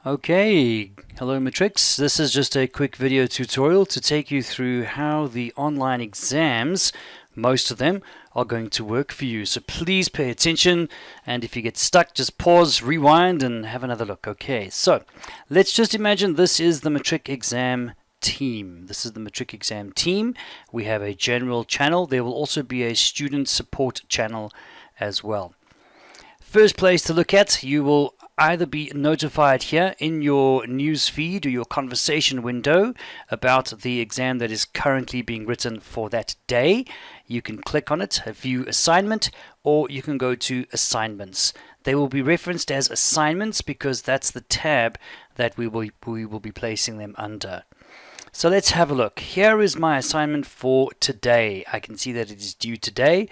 Okay, hello Matrix. This is just a quick video tutorial to take you through how the online exams, most of them, are going to work for you. So please pay attention, and if you get stuck, just pause, rewind, and have another look. Okay, so let's just imagine this is the Matric exam team. This is the Matric exam team. We have a general channel. There will also be a student support channel as well. First place to look at, you will either be notified here in your news feed or your conversation window about the exam that is currently being written for that day. You can click on it, view assignment, or you can go to assignments. They will be referenced as assignments because that's the tab that we will be placing them under. So let's have a look. Here is my assignment for today. I can see that it is due today.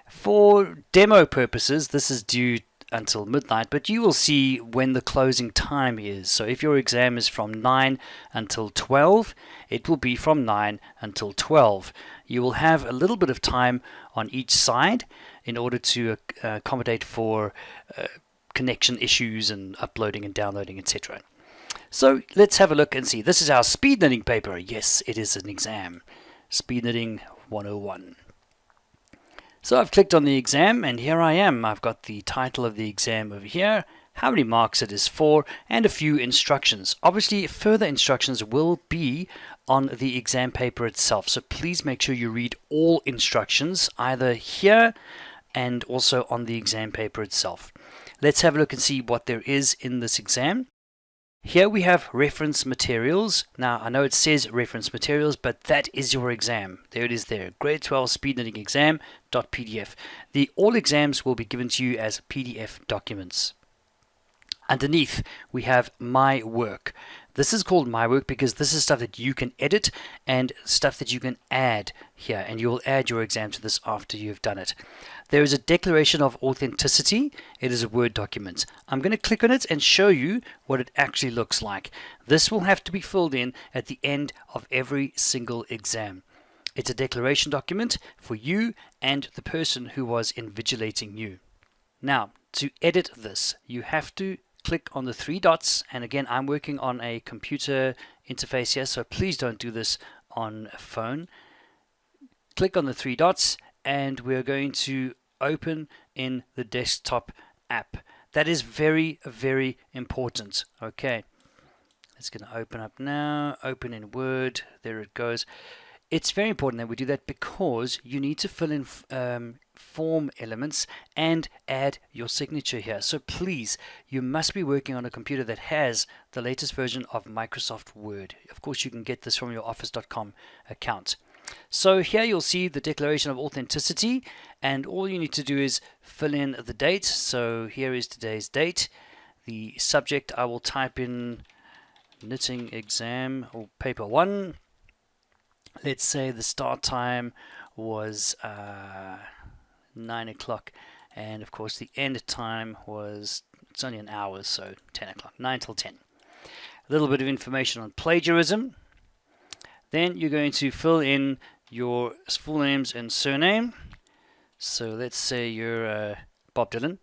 For demo purposes, this is due until midnight, but you will see when the closing time is. So if your exam is from 9 until 12, it will be from 9 until 12. You will have a little bit of time on each side in order to accommodate for connection issues and uploading and downloading, etc. So let's have a look and see. This is our speed knitting paper. Yes, it is an exam. Speed knitting 101. So I've clicked on the exam and here I am. I've got the title of the exam over here, how many marks it is for, and a few instructions. Obviously, further instructions will be on the exam paper itself. So please make sure you read all instructions, either here and also on the exam paper itself. Let's have a look and see what there is in this exam. Here we have reference materials. Now I know it says reference materials, but that is your exam. There it is there. Grade 12 speed knitting exam.pdf. The all exams will be given to you as PDF documents. Underneath we have my work. This is called my work because this is stuff that you can edit and stuff that you can add here, and you will add your exam to this after you've done it. There is a declaration of authenticity. It is a Word document. I'm going to click on it and show you what it actually looks like. This will have to be filled in at the end of every single exam. It's a declaration document for you and the person who was invigilating you. Now, to edit this, you have to click on the three dots, and again I'm working on a computer interface here, so please don't do this on a phone. Click on the three dots and we're going to open in the desktop app. That is very, very important. Okay, it's going to open up now. Open in Word. There it goes. It's very important that we do that because you need to fill in form elements and add your signature here. So please, you must be working on a computer that has the latest version of Microsoft Word. Of course, you can get this from your office.com account. So here you'll see the declaration of authenticity, and all you need to do is fill in the date. So here is today's date. The subject, I will type in knitting exam or paper 1. Let's say the start time was 9 o'clock, and of course the end time was, it's only an hour, so 10 o'clock, 9 till 10. A little bit of information on plagiarism. Then you're going to fill in your full names and surname. So let's say you're Bob Dylan,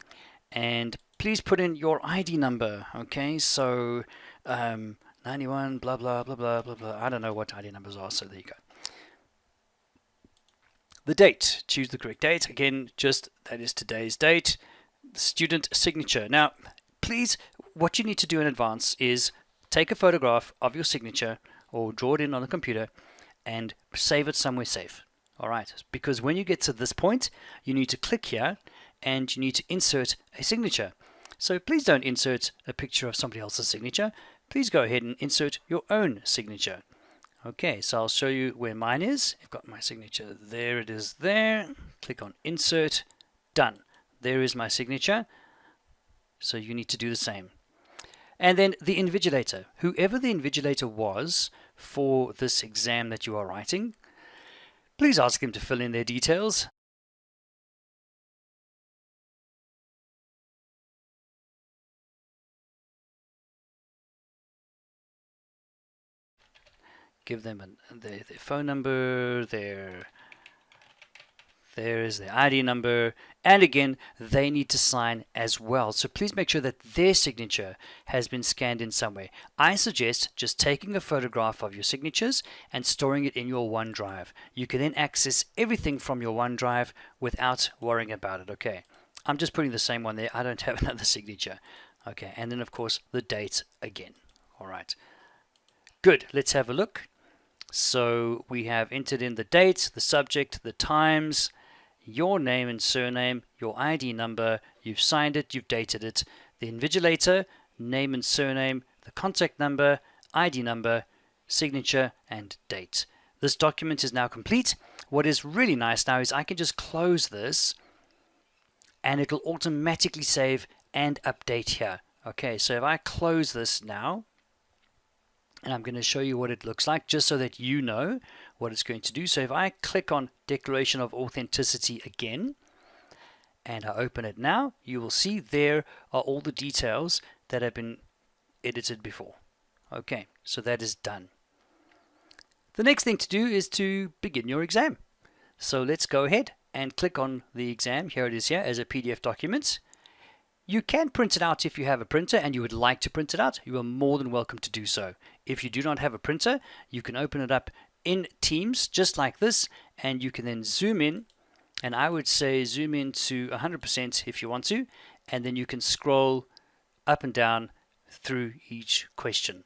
and please put in your ID number. Okay, so 91 blah blah blah blah blah blah. I don't know what ID numbers are, so there you go. The date, choose the correct date. Again, just that is today's date. The student signature. Now, please, what you need to do in advance is take a photograph of your signature or draw it in on the computer and save it somewhere safe. All right, because when you get to this point, you need to click here and you need to insert a signature. So please don't insert a picture of somebody else's signature. Please go ahead and insert your own signature. Okay, so I'll show you where mine is. I've got my signature. There it is there. Click on insert. Done. There is my signature. So you need to do the same. And then the invigilator. Whoever the invigilator was for this exam that you are writing, please ask them to fill in their details. Give them their phone number, their There is their ID number, and again, they need to sign as well. So please make sure that their signature has been scanned in some way. I suggest just taking a photograph of your signatures and storing it in your OneDrive. You can then access everything from your OneDrive without worrying about it, okay? I'm just putting the same one there. I don't have another signature. Okay, and then of course the date again. All right. Good, let's have a look. So we have entered in the date, the subject, the times, your name and surname, your ID number, you've signed it, you've dated it, the invigilator, name and surname, the contact number, ID number, signature, and date. This document is now complete. What is really nice now is I can just close this and it'll automatically save and update here. Okay, so if I close this now, and I'm going to show you what it looks like just so that you know what it's going to do. So if I click on Declaration of Authenticity again and I open it now, you will see there are all the details that have been edited before. Okay, so that is done. The next thing to do is to begin your exam. So let's go ahead and click on the exam. Here it is here as a PDF document. You can print it out if you have a printer and you would like to print it out. You are more than welcome to do so. If you do not have a printer, you can open it up in Teams just like this, and you can then zoom in, and I would say zoom in to 100% if you want to, and then you can scroll up and down through each question.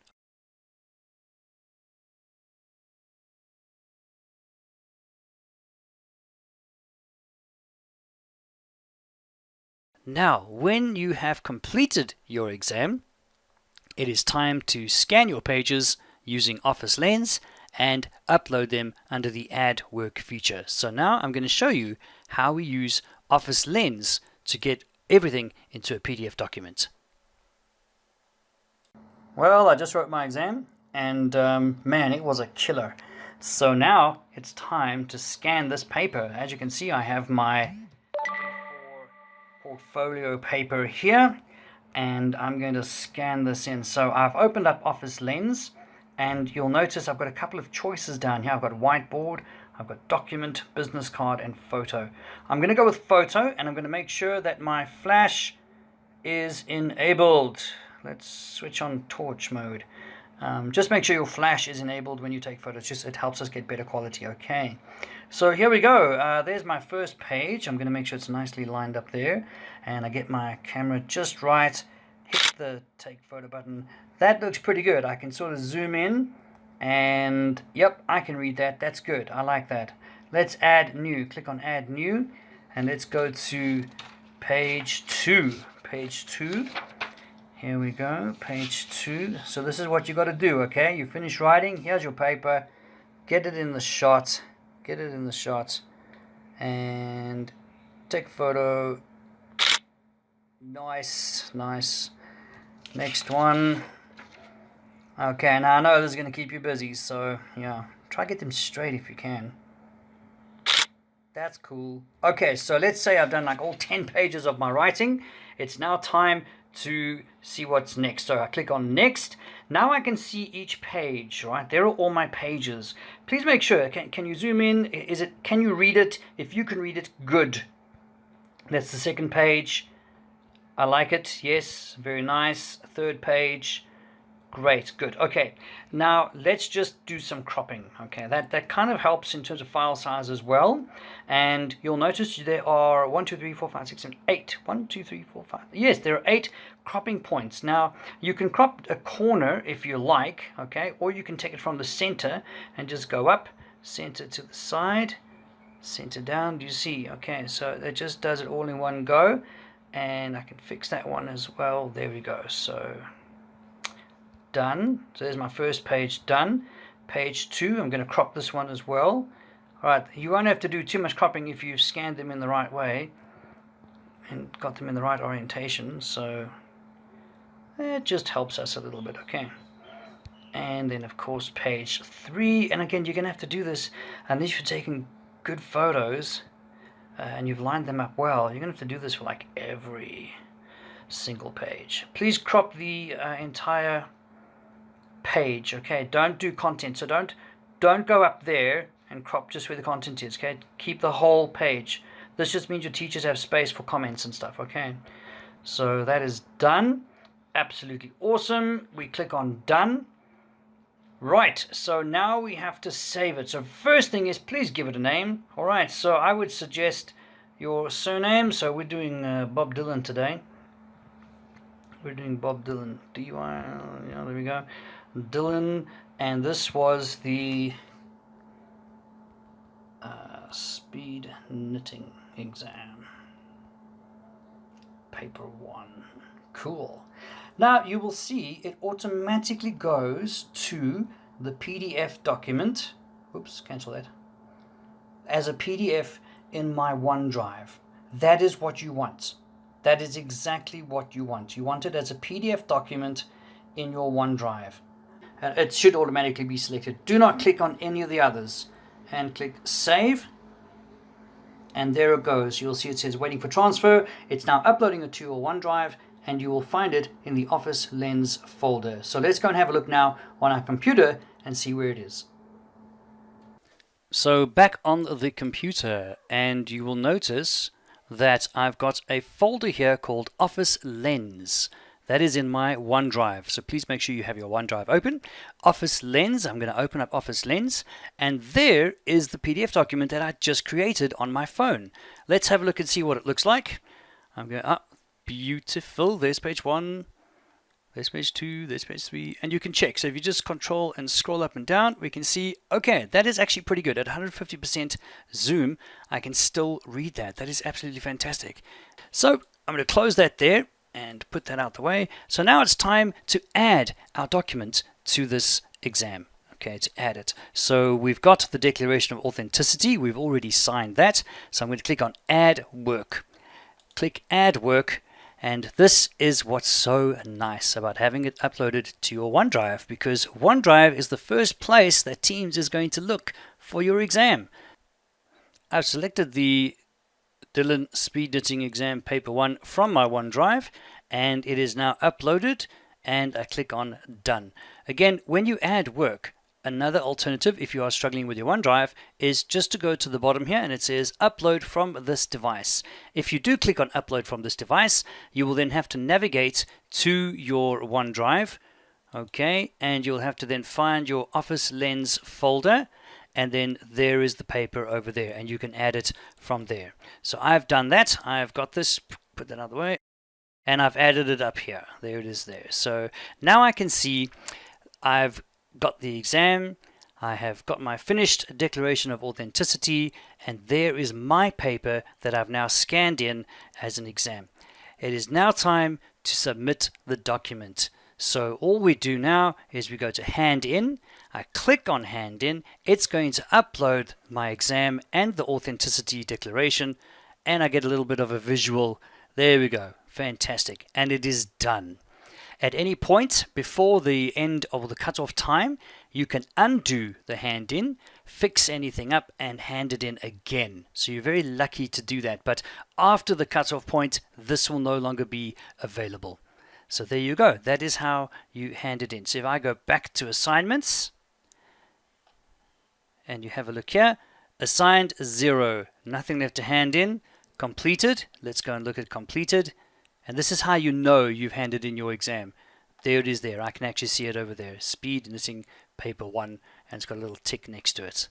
Now, when you have completed your exam, it is time to scan your pages using Office Lens and upload them under the Add Work feature. So now I'm going to show you how we use Office Lens to get everything into a PDF document. Well, I just wrote my exam and man, it was a killer. So now it's time to scan this paper. As you can see, I have my portfolio paper here, and I'm going to scan this in. So I've opened up Office Lens, and you'll notice I've got a couple of choices down here. I've got whiteboard, I've got document, business card, and photo. I'm going to go with photo, and I'm going to make sure that my flash is enabled. Let's switch on torch mode. Just make sure your flash is enabled when you take photos. It helps us get better quality. Okay, so here we go. There's my first page. I'm going to make sure it's nicely lined up there, and I get my camera just right. Hit the take photo button. That looks pretty good. I can sort of zoom in, and yep, I can read that. That's good. I like that. Let's add new. Click on add new, and let's go to page 2. Page 2. Here we go, page 2. So this is what you got to do, okay? You finish writing, here's your paper, get it in the shot, and take a photo. Nice, nice. Next one. Okay, now I know this is going to keep you busy, so yeah, try to get them straight if you can. That's cool. Okay, so let's say I've done like all 10 pages of my writing. It's now time to see what's next. So I click on next. Now I can see each page, right? There are all my pages. Please make sure, can you zoom in? Can you read it? If you can read it, good. That's the second page. I like it. Yes, very nice. Third page. Great, good. Okay, now let's just do some cropping. Okay, that kind of helps in terms of file size as well. And you'll notice there are 1, 2, 3, 4, 5, 6, 7, 8. 1, 2, 3, 4, 5. Yes, there are 8 cropping points. Now you can crop a corner if you like, okay, or you can take it from the center and just go up, center to the side, center down. Do you see? Okay, so it just does it all in one go, and I can fix that one as well. There we go. So done. So there's my first page done. Page 2, I'm going to crop this one as well. Alright, you won't have to do too much cropping if you've scanned them in the right way and got them in the right orientation, so it just helps us a little bit. Okay, and then of course page 3, and again you're going to have to do this unless you're taking good photos and you've lined them up well. You're going to have to do this for like every single page. Please crop the entire page. Okay, don't do content, so don't go up there and crop just where the content is, okay? Keep the whole page. This just means your teachers have space for comments and stuff, okay? So that is done. Absolutely awesome. We click on done. Right, so now we have to save it. So first thing is, please give it a name. All right, so I would suggest your surname. So we're doing Bob Dylan today. We're doing Bob Dylan. D-Y, yeah, there we go. Dylan, and this was the speed knitting exam. Paper 1. Cool. Now you will see it automatically goes to the PDF document. Oops, cancel that. As a PDF in my OneDrive. That is what you want. That is exactly what you want. You want it as a PDF document in your OneDrive. And it should automatically be selected. Do not click on any of the others. And click Save. And there it goes. You'll see it says waiting for transfer. It's now uploading it to your OneDrive, and you will find it in the Office Lens folder. So let's go and have a look now on our computer and see where it is. So back on the computer, and you will notice that I've got a folder here called Office Lens. That is in my OneDrive. So please make sure you have your OneDrive open. Office Lens, I'm going to open up Office Lens, and there is the PDF document that I just created on my phone. Let's have a look and see what it looks like. I'm going beautiful. There's page 1, there's page 2, there's page 3, and you can check. So if you just control and scroll up and down, we can see, okay, that is actually pretty good. At 150% zoom, I can still read that. That is absolutely fantastic. So I'm going to close that there and put that out the way. So now it's time to add our document to this exam. Okay, to add it. So we've got the Declaration of Authenticity. We've already signed that. So I'm going to click on Add Work. Click Add Work. And this is what's so nice about having it uploaded to your OneDrive, because OneDrive is the first place that Teams is going to look for your exam. I've selected the Dylan Speed Knitting Exam Paper 1 from my OneDrive, and it is now uploaded, and I click on Done. Again, when you add work, another alternative, if you are struggling with your OneDrive, is just to go to the bottom here and it says upload from this device. If you do click on upload from this device, you will then have to navigate to your OneDrive, okay, and you'll have to then find your Office Lens folder, and then there is the paper over there, and you can add it from there. So I've done that. I've got this, put that out of the way, and I've added it up here. There it is there. So now I can see I've got the exam, I have got my finished Declaration of Authenticity, and there is my paper that I've now scanned in as an exam. It is now time to submit the document. So all we do now is we go to Hand In. I click on Hand In. It's going to upload my exam and the Authenticity Declaration, and I get a little bit of a visual. There we go. Fantastic. And it is done. At any point before the end of the cutoff time, you can undo the hand in, fix anything up, and hand it in again. So you're very lucky to do that. But after the cutoff point, this will no longer be available. So there you go. That is how you hand it in. So if I go back to assignments, and you have a look here, assigned 0, nothing left to hand in, completed. Let's go and look at completed. And this is how you know you've handed in your exam. There it is there. I can actually see it over there. Speed Knitting Paper 1, and it's got a little tick next to it.